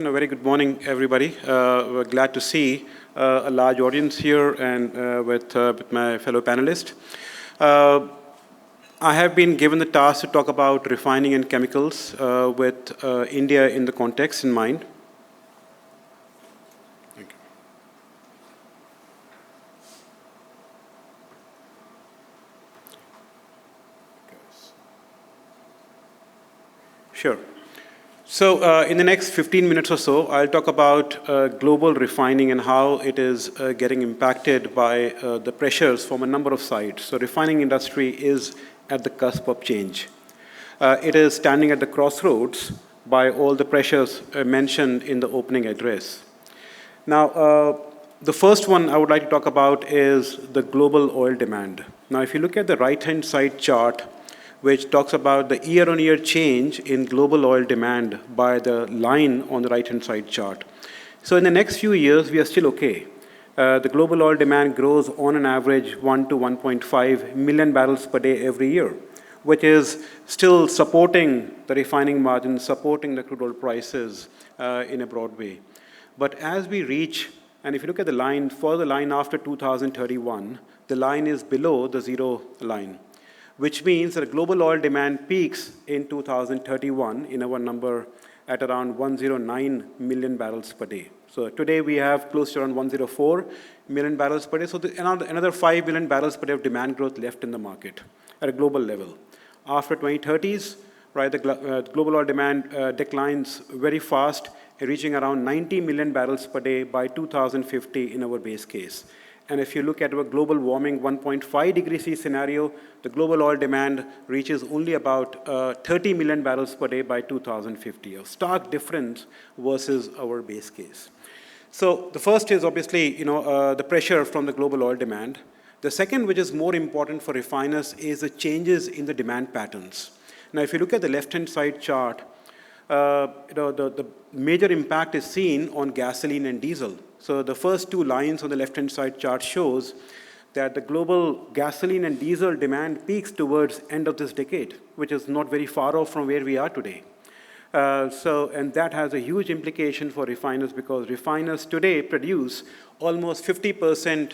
Very good morning, everybody. We're glad to see a large audience here and with my fellow panelists. Uh, I have been given the task to talk about refining and chemicals with India in the context in mind. Thank you. Sure. So in the next 15 minutes or so, I'll talk about global refining and how it is getting impacted by the pressures from a number of sides. So refining industry is at the cusp of change. It is standing at the crossroads by all the pressures mentioned in the opening address. Now, the first one I would like to talk about is the global oil demand. Now, if you look at the right-hand side chart, which talks about the year-on-year change in global oil demand by the line on the right-hand side chart. So in the next few years, we are still okay. The global oil demand grows on an average 1 to 1.5 million barrels per day every year, which is still supporting the refining margins, supporting the crude oil prices in a broad way. But as we reach, and if you look at the line, for the line after 2031, the line is below the zero line, which means that global oil demand peaks in 2031 in our number at around 109 million barrels per day. So today we have close to around 104 million barrels per day. So another 5 million barrels per day of demand growth left in the market at a global level. After 2030s, right, the global oil demand declines very fast, reaching around 90 million barrels per day by 2050 in our base case. And if you look at our global warming 1.5 degrees C scenario, the global oil demand reaches only about 30 million barrels per day by 2050, a stark difference versus our base case. So the first is obviously the pressure from the global oil demand. The second, which is more important for refiners, is the changes in the demand patterns. Now, if you look at the left-hand side chart, the major impact is seen on gasoline and diesel. So the first two lines on the left-hand side chart shows that the global gasoline and diesel demand peaks towards end of this decade, which is not very far off from where we are today. And that has a huge implication for refiners because refiners today produce almost 50%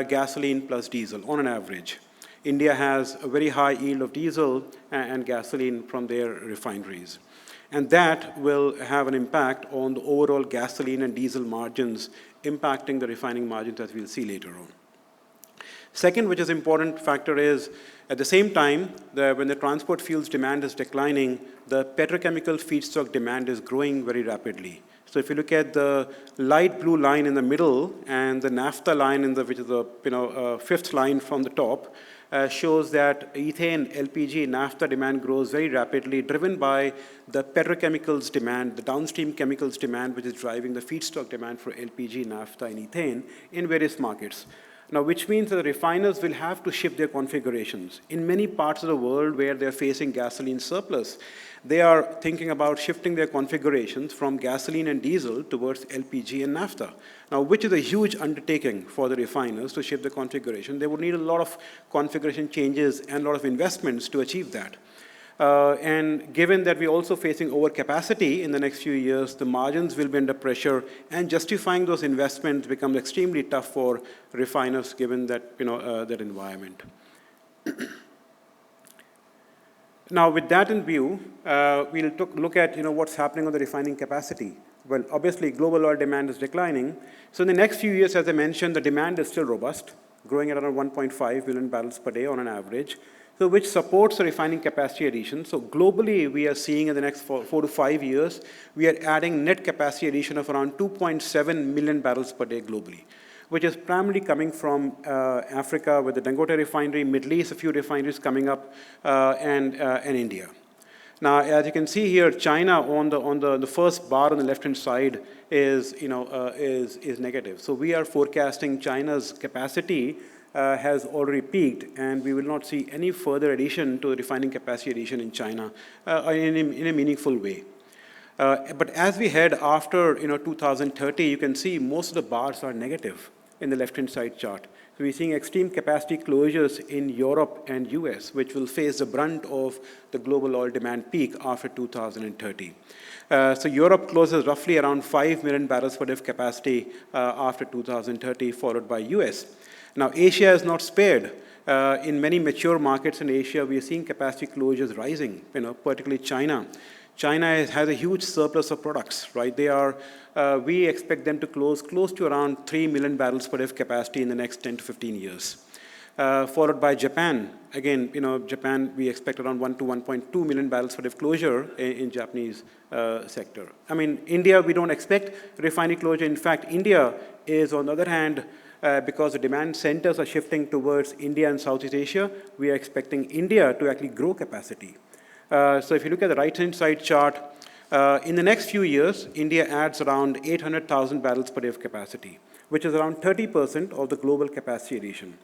gasoline plus diesel on an average. India has a very high yield of diesel and gasoline from their refineries. And that will have an impact on the overall gasoline and diesel margins, impacting the refining margins as we'll see later on. Second, which is important factor is, at the same time, when the transport fuels demand is declining, the petrochemical feedstock demand is growing very rapidly. So if you look at the light blue line in the middle and the naphtha line, which is the fifth line from the top, shows that ethane, LPG, naphtha demand grows very rapidly, driven by the petrochemicals demand, the downstream chemicals demand, which is driving the feedstock demand for LPG, naphtha, and ethane in various markets. Now, which means that the refiners will have to shift their configurations. In many parts of the world where they're facing gasoline surplus, they are thinking about shifting their configurations from gasoline and diesel towards LPG and naphtha. Now, which is a huge undertaking for the refiners to shift the configuration. They would need a lot of configuration changes and a lot of investments to achieve that. And given that we're also facing overcapacity in the next few years, the margins will be under pressure, and justifying those investments becomes extremely tough for refiners given that, that environment. Now, with that in view, we'll look at what's happening on the refining capacity. Well, obviously, global oil demand is declining. So in the next few years, as I mentioned, the demand is still robust, growing at around 1.5 million barrels per day on an average, so which supports the refining capacity addition. So globally, we are seeing in the next 4 to 5 years, we are adding net capacity addition of around 2.7 million barrels per day globally, which is primarily coming from Africa with the Dangote refinery, Middle East, a few refineries coming up, and India. Now, as you can see here, China on the first bar on the left-hand side is negative. So we are forecasting China's capacity has already peaked, and we will not see any further addition to the refining capacity addition in China in a meaningful way. But as we head after 2030, you can see most of the bars are negative in the left-hand side chart. So we're seeing extreme capacity closures in Europe and US, which will face the brunt of the global oil demand peak after 2030. So Europe closes roughly around 5 million barrels per day of capacity after 2030, followed by US. Now, Asia is not spared. In many mature markets in Asia, we are seeing capacity closures rising, particularly China. China has a huge surplus of products, right? We expect them to close to around 3 million barrels per day of capacity in the next 10 to 15 years. Followed by Japan. Again, Japan, we expect around 1 to 1.2 million barrels per day of closure in Japanese sector. I mean, India, we don't expect refinery closure. In fact, India is, on the other hand, because the demand centers are shifting towards India and Southeast Asia, we are expecting India to actually grow capacity. So if you look at the right-hand side chart, in the next few years, India adds around 800,000 barrels per day of capacity, which is around 30% of the global capacity addition.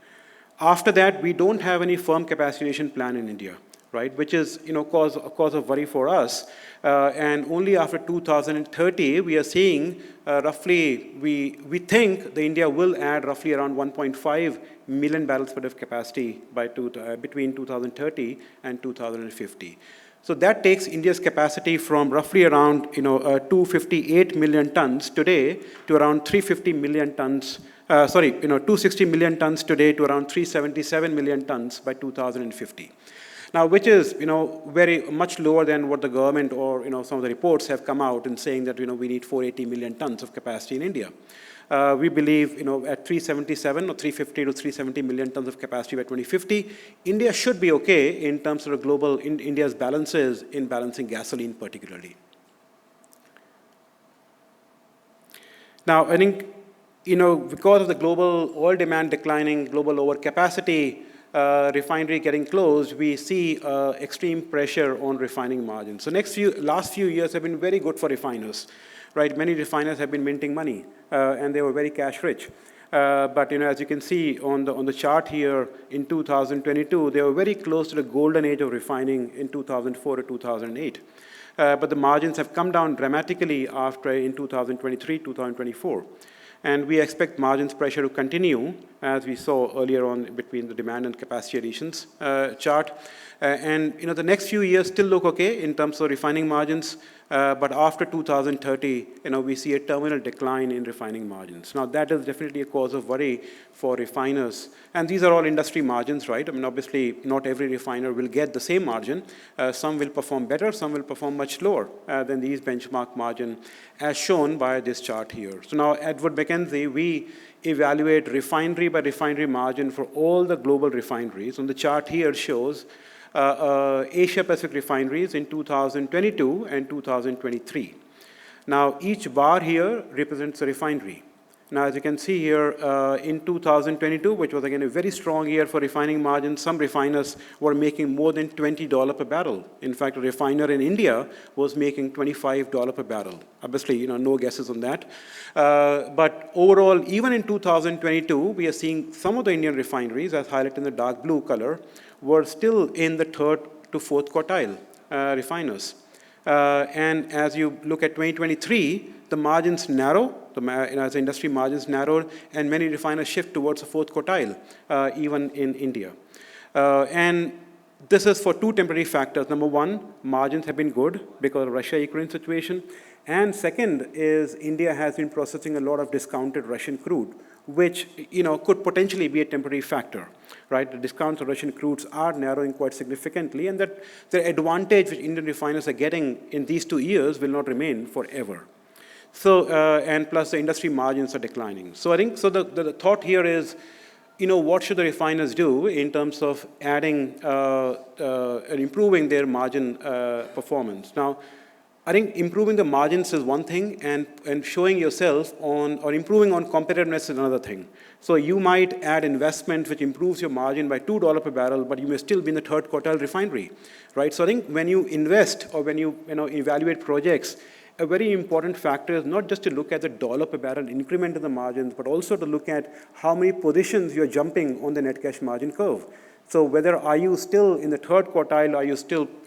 After that, we don't have any firm capacity addition plan in India, right, which is cause of worry for us. And only after 2030, we are seeing roughly, we think the India will add roughly around 1.5 million barrels per day of capacity between 2030 and 2050. So that takes India's capacity from roughly around 258 million tons today to around 350 million tons. 260 million tons today to around 377 million tons by 2050. Now, which is, very much lower than what the government or, some of the reports have come out in saying that, we need 480 million tons of capacity in India. We believe, at 377 or 350 to 370 million tons of capacity by 2050, India should be okay in terms of India's balances in balancing gasoline particularly. Now, I think, because of the global oil demand declining, global overcapacity, refinery getting closed, we see extreme pressure on refining margins. So last few years have been very good for refiners, right? Many refiners have been minting money, and they were very cash rich. But as you can see on the chart here, in 2022, they were very close to the golden age of refining in 2004 to 2008. But the margins have come down dramatically in 2023, 2024. And we expect margins pressure to continue, as we saw earlier on between the demand and capacity additions chart. And the next few years still look okay in terms of refining margins, but after 2030, we see a terminal decline in refining margins. Now, that is definitely a cause of worry for refiners. And these are all industry margins, right? I mean, obviously, not every refiner will get the same margin. Some will perform better, some will perform much lower than these benchmark margin, as shown by this chart here. So now, at Wood Mackenzie, we evaluate refinery by refinery margin for all the global refineries. And the chart here shows Asia-Pacific refineries in 2022 and 2023. Now, each bar here represents a refinery. Now, as you can see here, in 2022, which was again a very strong year for refining margins, some refiners were making more than $20 per barrel. In fact, a refiner in India was making $25 per barrel. Obviously, no guesses on that. But overall, even in 2022, we are seeing some of the Indian refineries, as highlighted in the dark blue color, were still in the third to fourth quartile refiners. And as you look at 2023, the margins narrow, as the industry margins narrowed, and many refiners shift towards the fourth quartile, even in India. And this is for two temporary factors. Number one, margins have been good because of Russia-Ukraine situation. And second is India has been processing a lot of discounted Russian crude, which could potentially be a temporary factor, right? The discounts of Russian crudes are narrowing quite significantly, and that the advantage which Indian refiners are getting in these 2 years will not remain forever. So, and plus the industry margins are declining. So I think, the thought here is, what should the refiners do in terms of adding and improving their margin performance? Now, I think improving the margins is one thing, and showing yourself or improving on competitiveness is another thing. So you might add investment which improves your margin by $2 per barrel, but you may still be in the third quartile refinery, right? So I think when you invest or when you evaluate projects, a very important factor is not just to look at the dollar per barrel increment in the margins, but also to look at how many positions you're jumping on the net cash margin curve. So whether are you still in the third quartile,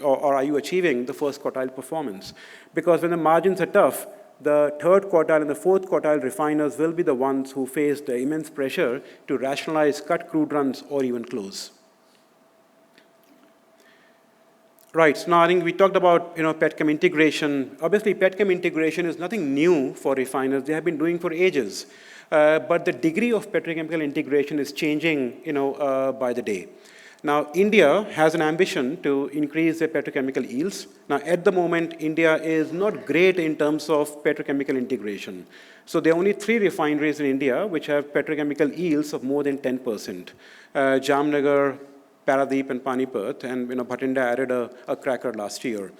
or are you achieving the first quartile performance? Because when the margins are tough, the third quartile and the fourth quartile refiners will be the ones who face the immense pressure to rationalize, cut crude runs, or even close. Right. So now I think we talked about petchem integration. Obviously, petchem integration is nothing new for refiners. They have been doing for ages. But the degree of petrochemical integration is changing by the day. Now, India has an ambition to increase their petrochemical yields. Now, at the moment, India is not great in terms of petrochemical integration. So there are only 3 refineries in India which have petrochemical yields of more than 10%. Jamnagar, Paradeep and Panipat, and Bhatinda added a cracker last year.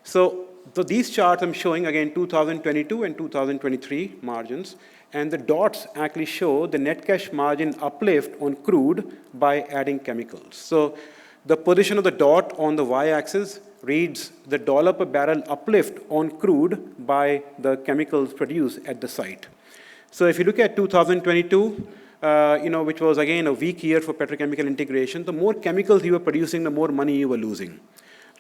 So these charts I'm showing, again, 2022 and 2023 margins, and the dots actually show the net cash margin uplift on crude by adding chemicals. So the position of the dot on the y-axis reads the dollar per barrel uplift on crude by the chemicals produced at the site. So if you look at 2022, which was, again, a weak year for petrochemical integration, the more chemicals you were producing, the more money you were losing.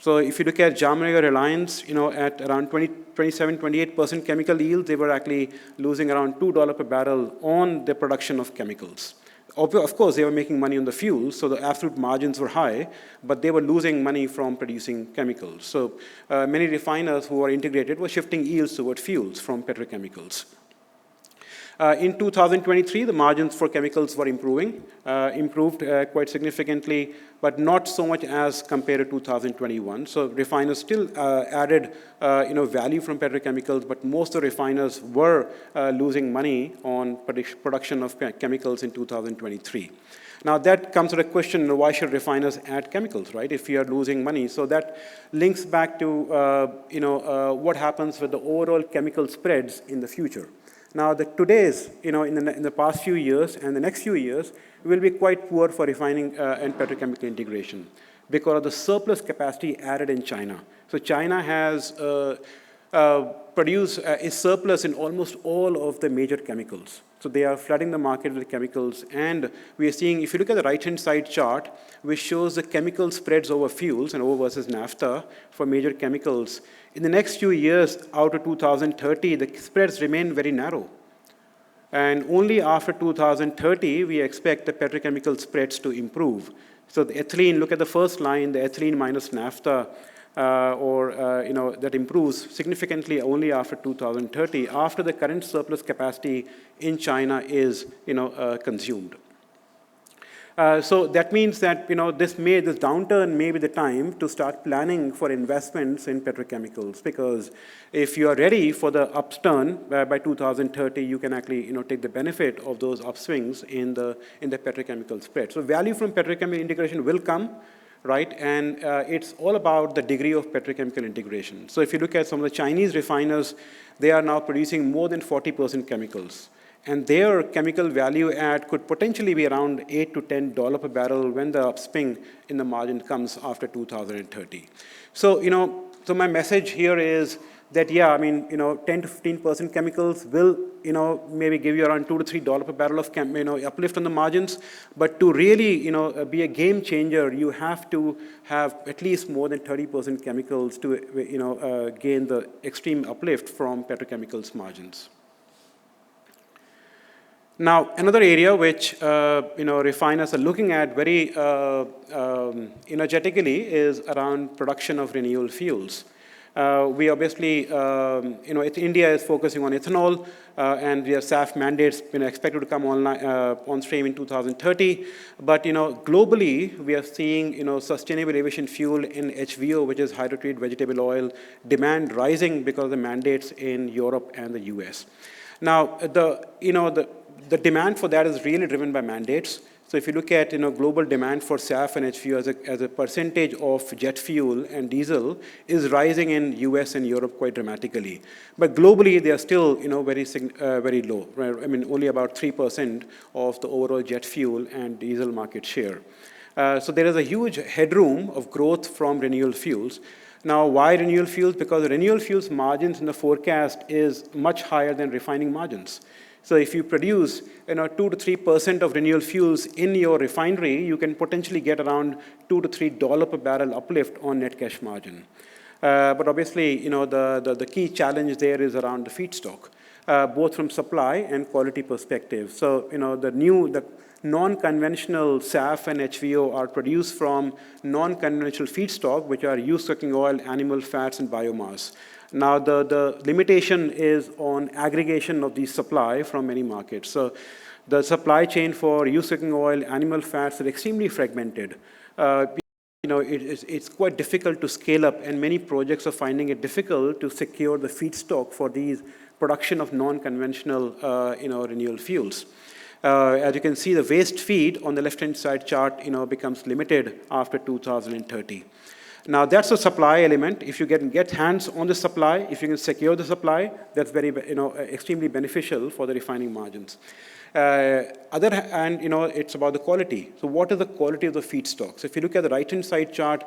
So if you look at Jamnagar Reliance, at around 27, 28% chemical yield, they were actually losing around $2 per barrel on the production of chemicals. Of course, they were making money on the fuel, so the absolute margins were high, but they were losing money from producing chemicals. So many refiners who were integrated were shifting yields toward fuels from petrochemicals. In 2023, the margins for chemicals were improved quite significantly, but not so much as compared to 2021. So refiners still added value from petrochemicals, but most of the refiners were losing money on production of chemicals in 2023. Now that comes to the question, why should refiners add chemicals, right, if you are losing money? So that links back to what happens with the overall chemical spreads in the future. Now, today's, in the past few years and the next few years, will be quite poor for refining and petrochemical integration because of the surplus capacity added in China. So China has produced a surplus in almost all of the major chemicals. So they are flooding the market with chemicals. And we are seeing, if you look at the right-hand side chart, which shows the chemical spreads over fuels and over versus naphtha for major chemicals, in the next few years, out to 2030, the spreads remain very narrow. And only after 2030, we expect the petrochemical spreads to improve. So the ethylene, look at the first line, the ethylene minus naphtha, that improves significantly only after 2030, after the current surplus capacity in China is consumed. So that means that this downturn may be the time to start planning for investments in petrochemicals, because if you are ready for the upturn by 2030, you can actually take the benefit of those upswings in the petrochemical spread. So value from petrochemical integration will come, right? And it's all about the degree of petrochemical integration. So if you look at some of the Chinese refiners, they are now producing more than 40% chemicals. And their chemical value add could potentially be around $8 to $10 per barrel when the upswing in the margin comes after 2030. So, so my message here is that, 10 to 15% chemicals will, maybe give you around $2 to $3 per barrel of uplift on the margins. But to really, be a game changer, you have to have at least more than 30% chemicals to, gain the extreme uplift from petrochemicals margins. Now, another area which refiners are looking at very energetically is around production of renewable fuels. We obviously, India is focusing on ethanol, and the SAF mandates expected to come on stream in 2030. But globally, we are seeing sustainable aviation fuel in HVO, which is hydrotreated vegetable oil, demand rising because of the mandates in Europe and the US. Now, the demand for that is really driven by mandates. So if you look at global demand for SAF and HVO as a percentage of jet fuel and diesel is rising in US and Europe quite dramatically. But globally, they are still very low. Right? I mean, only about 3% of the overall jet fuel and diesel market share. So there is a huge headroom of growth from renewable fuels. Now, why renewable fuels? Because renewable fuels margins in the forecast is much higher than refining margins. So if you produce 2 to 3% of renewable fuels in your refinery, you can potentially get around $2 to $3 per barrel uplift on net cash margin. But obviously, the key challenge there is around the feedstock, both from supply and quality perspective. So, the non-conventional SAF and HVO are produced from non-conventional feedstock, which are used cooking oil, animal fats, and biomass. Now, the limitation is on aggregation of the supply from many markets. So, the supply chain for used cooking oil, animal fats are extremely fragmented. It's quite difficult to scale up, and many projects are finding it difficult to secure the feedstock for these production of non-conventional, renewable fuels. As you can see, the waste feed on the left-hand side chart, becomes limited after 2030. Now, that's the supply element. If you get hands on the supply, if you can secure the supply, that's very, extremely beneficial for the refining margins. Other hand, it's about the quality. So what is the quality of the feedstock? So if you look at the right-hand side chart,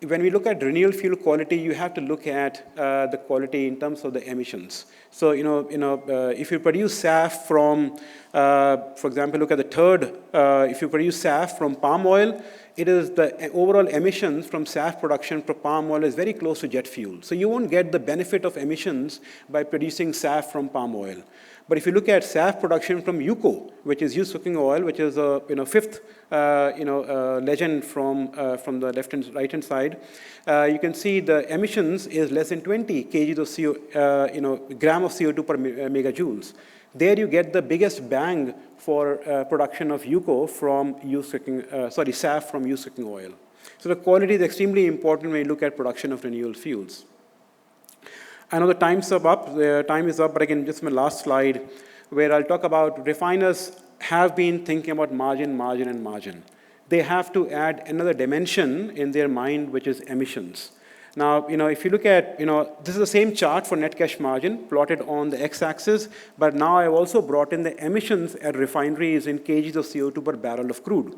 when we look at renewable fuel quality, you have to look at the quality in terms of the emissions. So, if you produce SAF from, for example, look at the third, if you produce SAF from palm oil, it is the overall emissions from SAF production for palm oil is very close to jet fuel. So you won't get the benefit of emissions by producing SAF from palm oil. But if you look at SAF production from UCO, which is used cooking oil, which is a fifth legend from the left and right hand side, you can see the emissions is less than 20 kg of gram of CO2 per megajoules. There you get the biggest bang for production of UCO from SAF from used cooking oil. So the quality is extremely important when you look at production of renewable fuels. I know the time is up, but again, just my last slide, where I'll talk about refiners have been thinking about margin. They have to add another dimension in their mind, which is emissions. Now, if you look at, this is the same chart for net cash margin plotted on the x-axis, but now I've also brought in the emissions at refineries in kgs of CO2 per barrel of crude.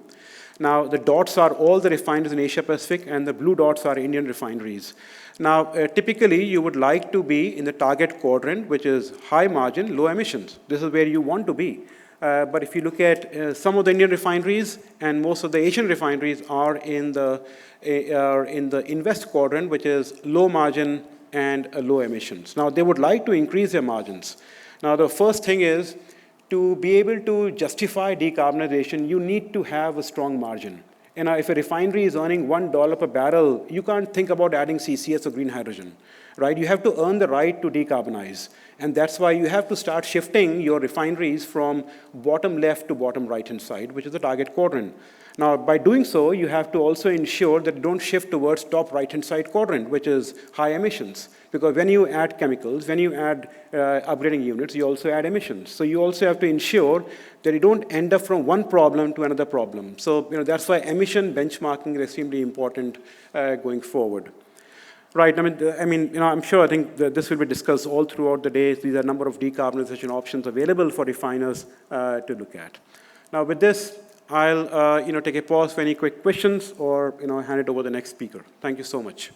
Now, the dots are all the refineries in Asia Pacific, and the blue dots are Indian refineries. Now, typically, you would like to be in the target quadrant, which is high margin, low emissions. This is where you want to be. But if you look at some of the Indian refineries and most of the Asian refineries are in the invest quadrant, which is low margin and low emissions. Now, they would like to increase their margins. Now, the first thing is to be able to justify decarbonization, you need to have a strong margin. If a refinery is earning $1 per barrel, you can't think about adding CCS or green hydrogen, right? You have to earn the right to decarbonize. And that's why you have to start shifting your refineries from bottom left to bottom right-hand side, which is the target quadrant. Now, by doing so, you have to also ensure that you don't shift towards top right-hand side quadrant, which is high emissions. Because when you add chemicals, when you add upgrading units, you also add emissions. So you also have to ensure that you don't end up from one problem to another problem. So that's why emission benchmarking is extremely important going forward. Right. I'm sure. I think that this will be discussed all throughout the day. These are a number of decarbonization options available for refiners to look at. Now, with this, I'll take a pause for any quick questions or hand it over to the next speaker. Thank you so much.